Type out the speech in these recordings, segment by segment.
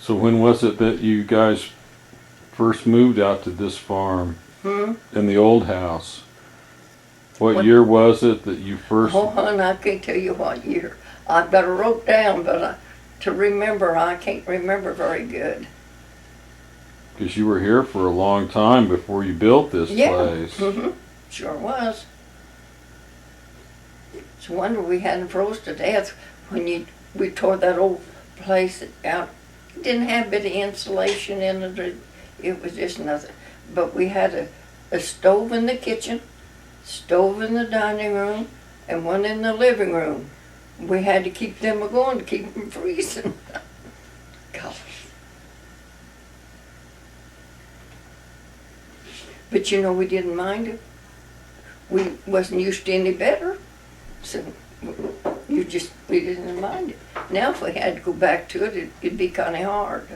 So when was it that you guys first moved out to this farm in the old house? What year was it that you first? Oh, hon, I can't tell you what year. I've got it wrote down, but to remember, I can't remember very good. Because you were here for a long time before you built this place. Sure was. It's a wonder we hadn't froze to death when we tore that old place out. It didn't have a bit of insulation in it. It was just nothing. But we had a stove in the kitchen, stove in the dining room, and one in the living room. We had to keep them going to keep them freezing. Gosh. But you know, we didn't mind it. We wasn't used to any better. So we didn't mind it. Now if we had to go back to it, it'd be kind of hard.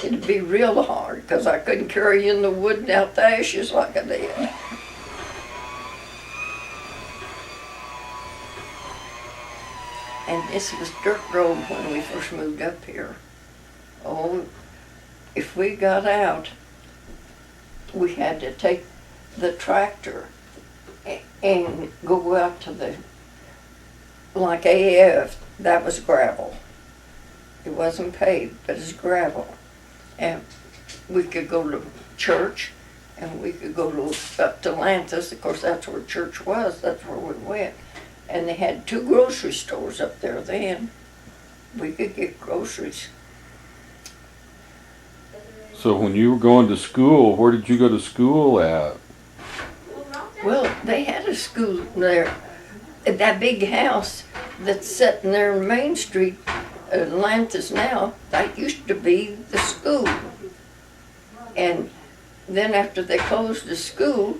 It'd be real hard because I couldn't carry in the wood and out the ashes like I did. And this was dirt road when we first moved up here. Oh, if we got out, we had to take the tractor and go out to the, like AF, that was gravel. It wasn't paved, but it's gravel. And we could go to church, and we could go up to Lanthus. Of course, that's where church was. That's where we went. And they had 2 grocery stores up there then. We could get groceries. So when you were going to school, where did you go to school at? Well, they had a school there. That big house that's sitting there on Main Street, Lanthus now, that used to be the school. And then after they closed the school,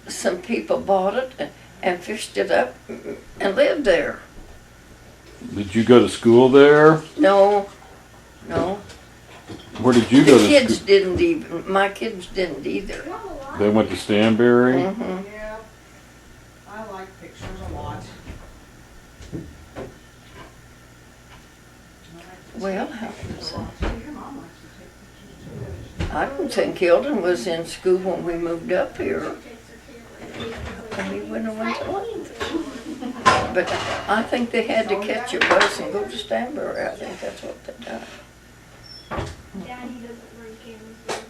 some people bought it and fixed it up and lived there. Did you go to school there? No. Where did you go to school? The kids didn't even, my kids didn't either. They went to Stanberry? Yeah, I like pictures a lot. Well, how was Your mom likes to take pictures too. I don't think Eldon was in school when we moved up here. And he went away to Lanthus. But I think they had to catch a bus and go to Stanberry. I think that's what they done. Daddy doesn't bring cameras.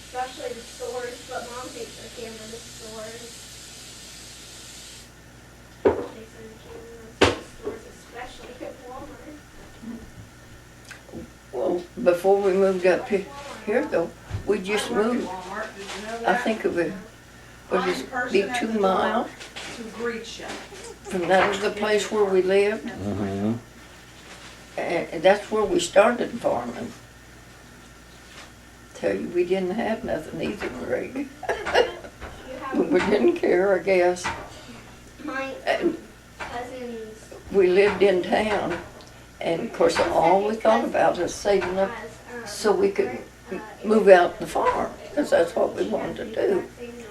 Especially the stores, but Mom takes her camera to stores. Takes her camera to stores, especially at Walmart. Well, before we moved up here though, we just moved. Walmart, did you know I that? think it would be 2 miles To greet you. from that other place where we lived. Mm-hmm. And that's where we started farming. Tell you, we didn't have nothing either, Greg. You But we have didn't care, I guess. my And cousins. we lived in town, and of course, all we thought about was saving up so we could move out the farm, because that's what we wanted to do.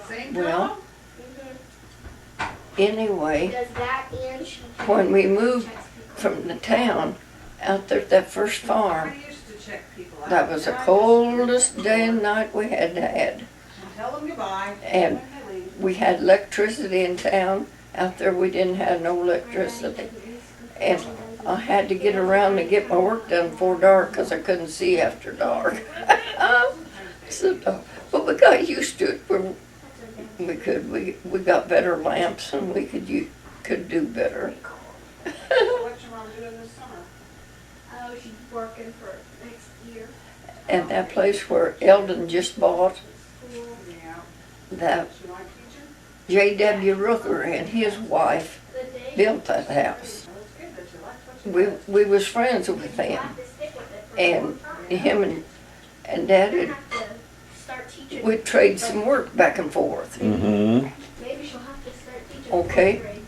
Same Well, girl? anyway, Does that and she when we moved from the town out there at that first farm, I used to check people out. that was the Now I just- coldest day and night we had had. Tell them goodbye. And When they leave. we had electricity in town. Out there we didn't have no electricity. And I had to get around to get my work done before dark because I couldn't see after dark. But we got used to it. We got better lamps and we could do better. So what's your mom doing this summer? Oh, she's working for next year. And that place where Eldon just bought, School. Yeah. that She like teaching? J.W. Rooker and his wife The day built that house. Well, it's good that you like what you We was friends with you them. have to stick with it for a And long time. him and Dad, You have to start teaching. we'd trade some work back and forth. Mm-hmm. Maybe she'll have to start teaching. Okay. fourth grade.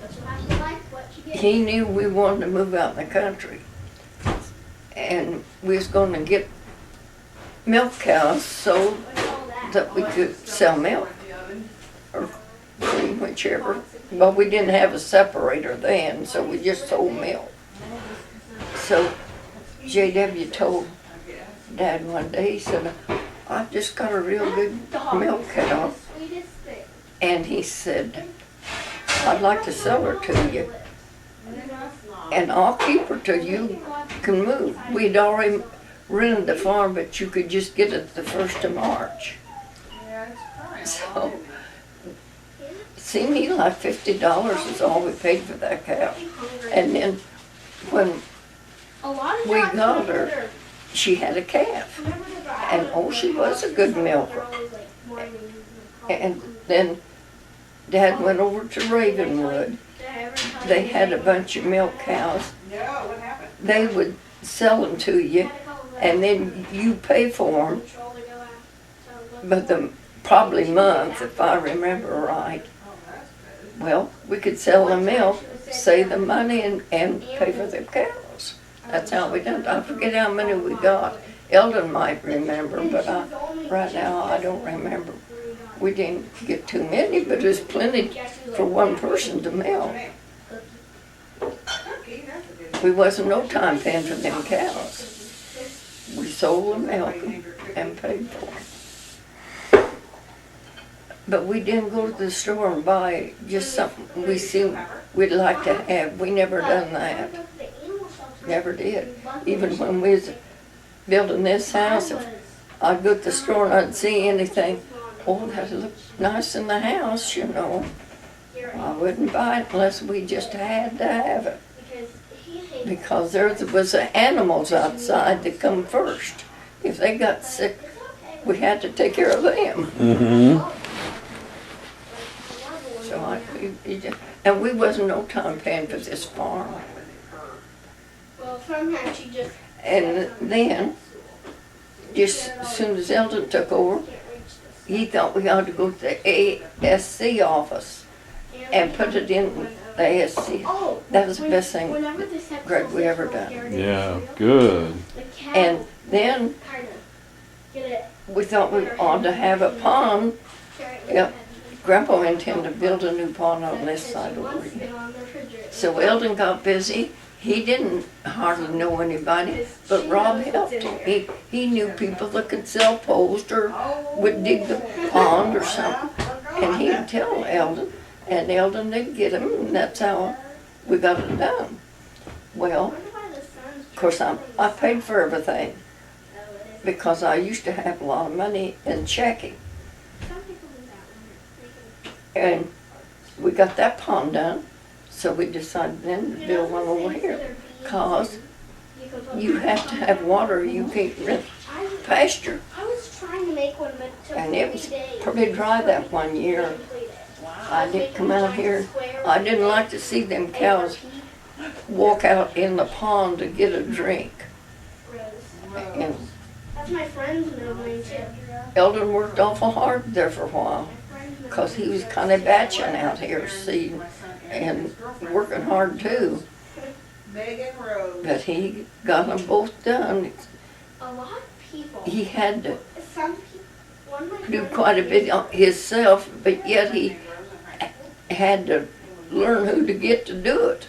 But you'll have to like what you get. He knew we wanted to move out in the country. And we was gonna get milk cows sold What's all that? that we could sell milk. the oven. Or free in whichever, well, we didn't have a separator then, so we just sold milk. So JW told Dad one day, he said, I've just got a real good milk cow. Sweetest thing. And he said, I'd like to sell her to you, and I'll keep her till you can move. We'd already rented the farm, but you could just get it the 1st of March. Yeah, it's crying. So, seemed me like $50 is all we paid for that cow. And then when A lot of we dogs got whenever her, they're- she had a calf. whenever they're And oh, she was a good milker. they're always like morning And then Dad went over to Ravenwood. They had a bunch of milk cows. No, what happened? They would sell them to you, and then you pay for them, but the probably month, if I remember right. Oh, that's good. Well, we could sell the milk, save the money, and pay for the cows. That's how we done it. I forget how many we got. Eldon might remember, but right now I don't remember. We didn't get too many, but there's plenty for one person to milk. Cookie, that's a good. We wasn't no time paying for them cows. We sold the milk and paid for them. But we didn't go to the store and buy just something we seen we'd like to have. We never done that. Never did. Even when we was building this house, if I'd go to the store and I'd see anything, oh, that looked nice in the house, you know. I wouldn't buy it unless we just had to have it. Because there was animals outside that come first. If they got sick, we had to take care of them. Mm-hmm. So and we wasn't no time paying for this farm. Well, sometimes she just And then, just as soon as Eldon took over, can't reach this. he thought we ought to go to the ASC office and put it in the ASC. Oh, That was the best thing whenever this episode Greg we ever done. Yeah, good. The cat And then kind of get it. we thought we ought to have a pond. Yep. Grandpa intended to build a new pond on this side over here. So Eldon got busy. He didn't hardly know anybody, but Rob helped him. He knew people that could sell posts or would dig the pond or something. And he'd tell Eldon, and Eldon would get him, and that's how we got it done. Well, of course, I paid for everything because I used to have a lot of money in checking. And we got that pond done, so we decided then to build one over here. Cause you have to have water, you can't rent pasture. I was trying to make one, but it took And it 3 was days. pretty dry that one year. I did come out here, I didn't like to see them cows walk out in the pond to get a drink. And That's my friend's middle name too. Eldon worked awful hard there for a while, cause he was kinda batching out here, see, and working hard too. Megan Rose. But he got them both done. A lot of people. He had to Some people. One of my do friends- quite a bit himself, but yet he had to learn who to get to do it.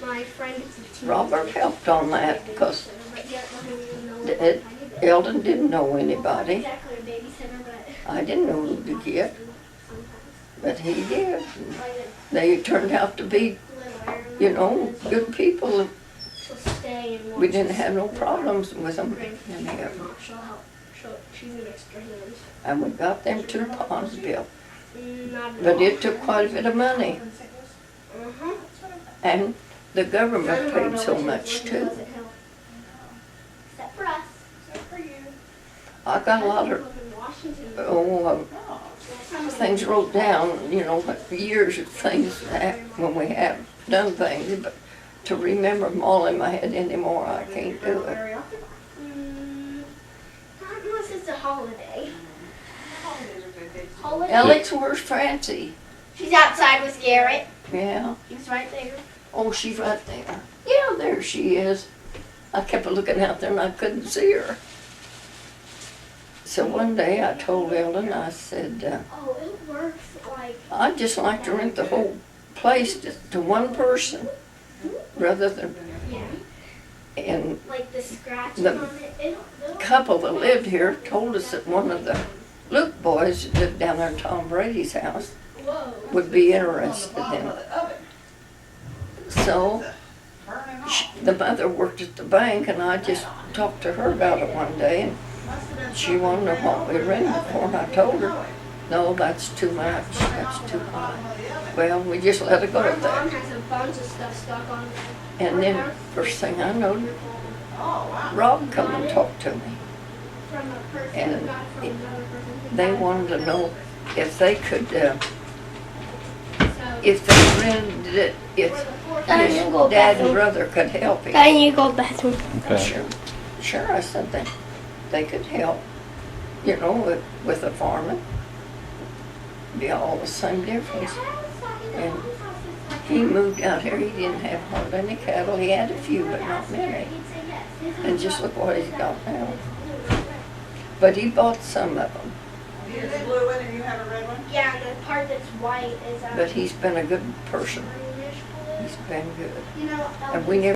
My friend is a teacher. Robert helped on that because But yet doesn't even know Eldon didn't know anybody. exactly a babysitter, but I didn't know who to get, sometimes. but he did. Like They turned out to be, you know, good people. she'll stay and watch We didn't us. have no problems with them. And She'll help. She's an extra hand. we got them 2 ponds built. Not at But all. it took quite a bit of money. Uh-huh. And the government paid so much too. Except for us. Except for you. I got a lot of things wrote down, you know, years of things when we have done things, but to remember them all in my head anymore, I can't do it. Very often. Not unless it's a holiday. Holidays are good days. Holiday. Alex, where's Francie? She's outside with Garrett. Yeah. He's right there. Oh, she's right there. Yeah, there she is. I kept looking out there and I couldn't see her. So one day I told Ellen, I said, Oh, it works like. I'd just like to rent the whole place to one person rather than, Yeah. and Like the scratches The on it. It'll couple that lived here told us that one of the Luke boys that lived down there in Tom Brady's house whoa. would be interested in it. So the mother worked at the bank, and I just talked to her about it one day, and she wanted to know what we rented it for, and I told her, no, that's too much, that's too high. Well, we just let it go My at that. mom has a bunch of stuff stuck on there. And then first thing I know, Rob come and talked to me. From a person, And not from another person. They wanted to know if they could, So, if they rented it, if we're the fourth his you go dad and bathroom. brother could help him. I need to go to the bathroom. Okay. Sure, sure, I said that they could help, you know, with the farming. Be all the same difference. And he moved out here, he didn't have hardly any cattle, he had a few, but not many. And just look what he's got now. But he bought some of them, Here's a blue one and you have a red one? Yeah, and the part that's white is but he's been a good person, greenish blue. he's been good. You know, And we never